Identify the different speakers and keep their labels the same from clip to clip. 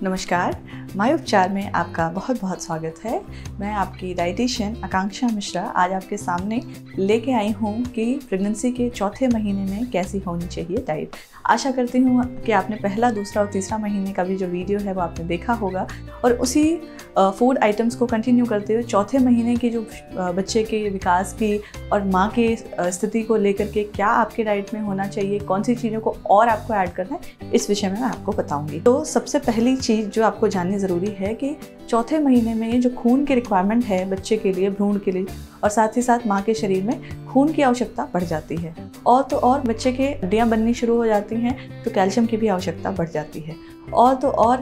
Speaker 1: नमस्कार, माय उपचार में आपका बहुत बहुत स्वागत है। मैं आपकी डाइटिशियन आकांक्षा मिश्रा आज आपके सामने लेके आई हूँ कि प्रेगनेंसी के चौथे महीने में कैसी होनी चाहिए डाइट। आशा करती हूँ कि आपने पहला, दूसरा और तीसरा महीने का भी जो वीडियो है वो आपने देखा होगा और उसी फूड आइटम्स को कंटिन्यू करते हुए चौथे महीने की जो बच्चे के विकास की और माँ की स्थिति को लेकर के क्या आपके डाइट में होना चाहिए, कौन सी चीज़ों को और आपको ऐड करना है, इस विषय में मैं आपको बताऊंगी। तो सबसे पहली चीज़ जो आपको जाननी ज़रूरी है कि चौथे महीने में जो खून की रिक्वायरमेंट है बच्चे के लिए, भ्रूण के लिए और साथ ही साथ माँ के शरीर में खून की आवश्यकता बढ़ जाती है। और तो और बच्चे के हड्डियाँ बननी शुरू हो जाती हैं तो कैल्शियम की भी आवश्यकता बढ़ जाती है। और तो और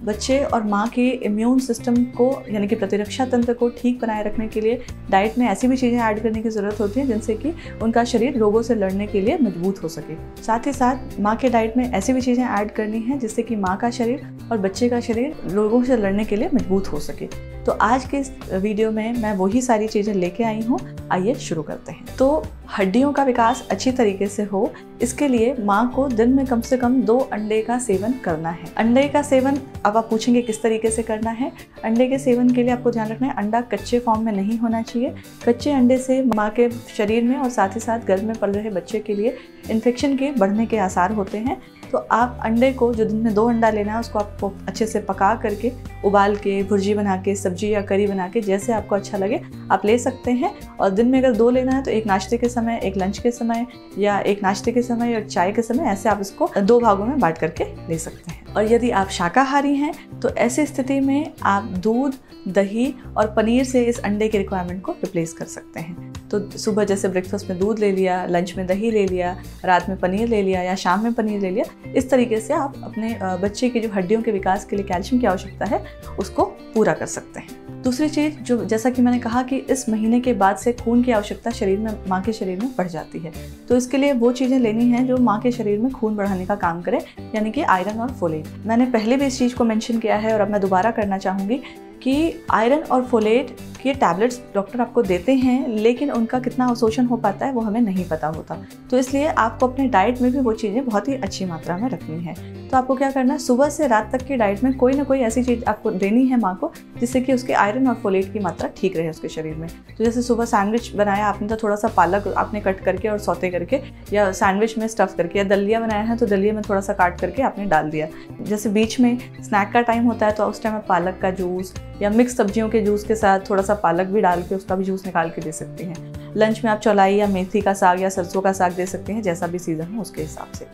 Speaker 1: बच्चे और माँ के इम्यून सिस्टम को यानी कि प्रतिरक्षा तंत्र को ठीक बनाए रखने के लिए डाइट में ऐसी भी चीज़ें ऐड करने की ज़रूरत होती है जिनसे कि उनका शरीर रोगों से लड़ने के लिए मजबूत हो सके। साथ ही साथ माँ के डाइट में ऐसी भी चीज़ें ऐड करनी है जिससे कि माँ का शरीर और बच्चे का शरीर रोगों से लड़ने के लिए मजबूत हो सके। तो आज के इस वीडियो में मैं वही सारी चीज़ें लेके आई हूँ। आइए शुरू करते हैं। तो हड्डियों का विकास अच्छी तरीके से हो, इसके लिए माँ को दिन में कम से कम 2 अंडे का सेवन करना है। अंडे का सेवन अब आप पूछेंगे किस तरीके से करना है। अंडे के सेवन के लिए आपको ध्यान रखना है अंडा कच्चे फॉर्म में नहीं होना चाहिए। कच्चे अंडे से माँ के शरीर में और साथ ही साथ गर्भ में पल रहे बच्चे के लिए इन्फेक्शन के बढ़ने के आसार होते हैं। तो आप अंडे को जो दिन में 2 अंडा लेना है उसको आपको अच्छे से पका करके, उबाल के, भुर्जी बना के, सब्जी या करी बना के, जैसे आपको अच्छा लगे आप ले सकते हैं। और दिन में अगर 2 लेना है तो एक नाश्ते के समय, एक लंच के समय या एक नाश्ते के समय और चाय के समय, ऐसे आप इसको 2 भागों में बांट करके ले सकते हैं। और यदि आप शाकाहारी हैं तो ऐसी स्थिति में आप दूध, दही और पनीर से इस अंडे की रिक्वायरमेंट को रिप्लेस कर सकते हैं। तो सुबह जैसे ब्रेकफास्ट में दूध ले लिया, लंच में दही ले लिया, रात में पनीर ले लिया या शाम में पनीर ले लिया। इस तरीके से आप अपने बच्चे की जो हड्डियों के विकास के लिए कैल्शियम की आवश्यकता है उसको पूरा कर सकते हैं। दूसरी चीज़ जो जैसा कि मैंने कहा कि इस महीने के बाद से खून की आवश्यकता शरीर में, माँ के शरीर में बढ़ जाती है। तो इसके लिए वो चीज़ें लेनी हैं जो माँ के शरीर में खून बढ़ाने का काम करे, यानी कि आयरन और फोलेट। मैंने पहले भी इस चीज़ को मेंशन किया है और अब मैं दोबारा करना चाहूँगी कि आयरन और फोलेट के टैबलेट्स डॉक्टर आपको देते हैं, लेकिन उनका कितना अवशोषण हो पाता है वो हमें नहीं पता होता। तो इसलिए आपको अपने डाइट में भी वो चीज़ें बहुत ही अच्छी मात्रा में रखनी है। तो आपको क्या करना है, सुबह से रात तक की डाइट में कोई ना कोई ऐसी चीज़ आपको देनी है माँ को जिससे कि उसके आयरन और फोलेट की मात्रा ठीक रहे उसके शरीर में। तो जैसे सुबह सैंडविच बनाया आपने तो थोड़ा सा पालक आपने कट करके और सौते करके, या सैंडविच में स्टफ़ करके, या दलिया बनाया है तो दलिये में थोड़ा सा काट करके आपने डाल दिया। जैसे बीच में स्नैक का टाइम होता है तो उस टाइम आप पालक का जूस या मिक्स सब्जियों के जूस के साथ थोड़ा सा पालक भी डाल के उसका भी जूस निकाल के दे सकती हैं। लंच में आप चौलाई या मेथी का साग या सरसों का साग दे सकते हैं, जैसा भी सीज़न हो उसके हिसाब से।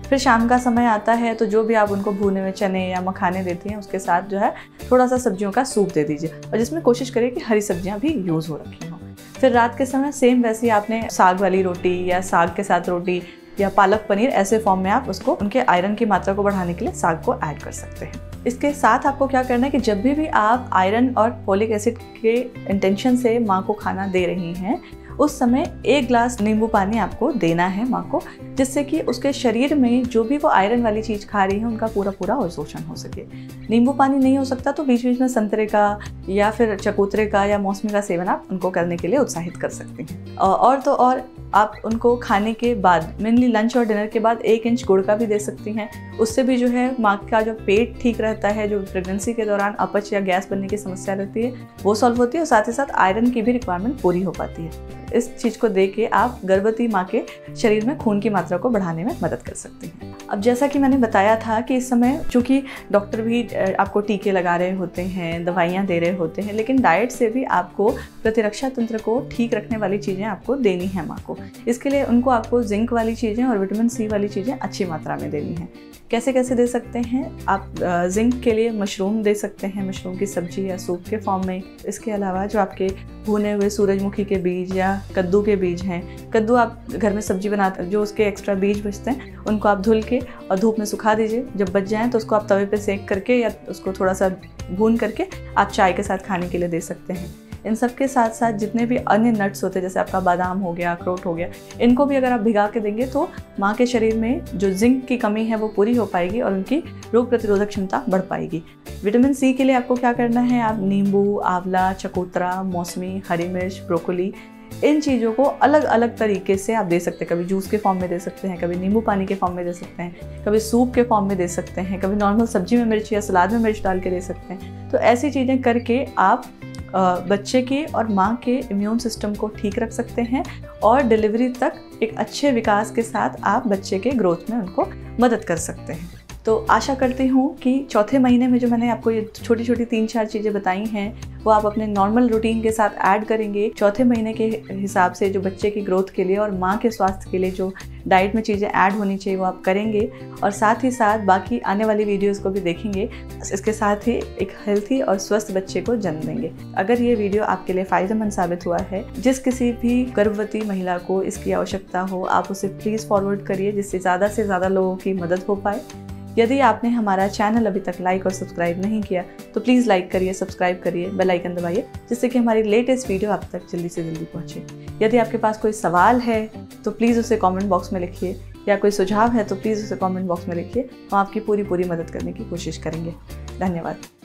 Speaker 1: फिर शाम का समय आता है तो जो भी आप उनको भुने हुए चने या मखाने देती हैं उसके साथ जो है थोड़ा सा सब्जियों का सूप दे दीजिए, और जिसमें कोशिश करें कि हरी सब्जियां भी यूज़ हो रखी हों। फिर रात के समय सेम वैसे ही आपने साग वाली रोटी या साग के साथ रोटी या पालक पनीर, ऐसे फॉर्म में आप उसको उनके आयरन की मात्रा को बढ़ाने के लिए साग को ऐड कर सकते हैं। इसके साथ आपको क्या करना है कि जब भी आप आयरन और फोलिक एसिड के इंटेंशन से माँ को खाना दे रही हैं उस समय 1 ग्लास नींबू पानी आपको देना है माँ को, जिससे कि उसके शरीर में जो भी वो आयरन वाली चीज़ खा रही है उनका पूरा अवशोषण हो सके। नींबू पानी नहीं हो सकता तो बीच बीच में संतरे का या फिर चकोतरे का या मौसमी का सेवन आप उनको करने के लिए उत्साहित कर सकती हैं। और तो और आप उनको खाने के बाद, मेनली लंच और डिनर के बाद 1 इंच गुड़ का भी दे सकती हैं। उससे भी जो है माँ का जो पेट ठीक रहता है, जो प्रेगनेंसी के दौरान अपच या गैस बनने की समस्या रहती है वो सॉल्व होती है और साथ ही साथ आयरन की भी रिक्वायरमेंट पूरी हो पाती है। इस चीज़ को दे के आप गर्भवती माँ के शरीर में खून की मात्रा को बढ़ाने में मदद कर सकती हैं। अब जैसा कि मैंने बताया था कि इस समय चूँकि डॉक्टर भी आपको टीके लगा रहे होते हैं, दवाइयाँ दे रहे होते हैं, लेकिन डाइट से भी आपको प्रतिरक्षा तंत्र को ठीक रखने वाली चीज़ें आपको देनी है माँ को। इसके लिए उनको आपको जिंक वाली चीज़ें और विटामिन सी वाली चीज़ें अच्छी मात्रा में देनी है। कैसे कैसे दे सकते हैं आप? जिंक के लिए मशरूम दे सकते हैं, मशरूम की सब्जी या सूप के फॉर्म में। इसके अलावा जो आपके भुने हुए सूरजमुखी के बीज या कद्दू के बीज हैं, कद्दू आप घर में सब्जी बनाते जो उसके एक्स्ट्रा बीज बचते हैं उनको आप धुल के और धूप में सुखा दीजिए। जब बच जाएँ तो उसको आप तवे पे सेक करके या उसको थोड़ा सा भून करके आप चाय के साथ खाने के लिए दे सकते हैं। इन सब के साथ साथ जितने भी अन्य नट्स होते हैं जैसे आपका बादाम हो गया, अखरोट हो गया, इनको भी अगर आप भिगा के देंगे तो माँ के शरीर में जो जिंक की कमी है वो पूरी हो पाएगी और उनकी रोग प्रतिरोधक क्षमता बढ़ पाएगी। विटामिन सी के लिए आपको क्या करना है, आप नींबू, आंवला, चकोतरा, मौसमी, हरी मिर्च, ब्रोकोली इन चीज़ों को अलग अलग तरीके से आप दे सकते हैं। कभी जूस के फॉर्म में दे सकते हैं, कभी नींबू पानी के फॉर्म में दे सकते हैं, कभी सूप के फॉर्म में दे सकते हैं, कभी नॉर्मल सब्जी में मिर्च या सलाद में मिर्च डाल के दे सकते हैं। तो ऐसी चीज़ें करके आप बच्चे की और माँ के इम्यून सिस्टम को ठीक रख सकते हैं और डिलीवरी तक एक अच्छे विकास के साथ आप बच्चे के ग्रोथ में उनको मदद कर सकते हैं। तो आशा करती हूँ कि चौथे महीने में जो मैंने आपको ये छोटी छोटी 3-4 चीज़ें बताई हैं वो आप अपने नॉर्मल रूटीन के साथ ऐड करेंगे। चौथे महीने के हिसाब से जो बच्चे की ग्रोथ के लिए और माँ के स्वास्थ्य के लिए जो डाइट में चीज़ें ऐड होनी चाहिए वो आप करेंगे और साथ ही साथ बाकी आने वाली वीडियोस को भी देखेंगे। इसके साथ ही एक हेल्थी और स्वस्थ बच्चे को जन्म देंगे। अगर ये वीडियो आपके लिए फ़ायदेमंद साबित हुआ है, जिस किसी भी गर्भवती महिला को इसकी आवश्यकता हो, आप उसे प्लीज़ फॉरवर्ड करिए जिससे ज़्यादा से ज़्यादा लोगों की मदद हो पाए। यदि आपने हमारा चैनल अभी तक लाइक और सब्सक्राइब नहीं किया तो प्लीज़ लाइक करिए, सब्सक्राइब करिए, बेल आइकन दबाइए जिससे कि हमारी लेटेस्ट वीडियो आप तक जल्दी से जल्दी पहुंचे। यदि आपके पास कोई सवाल है तो प्लीज़ उसे कमेंट बॉक्स में लिखिए या कोई सुझाव है तो प्लीज़ उसे कमेंट बॉक्स में लिखिए। हम आपकी पूरी मदद करने की कोशिश करेंगे। धन्यवाद।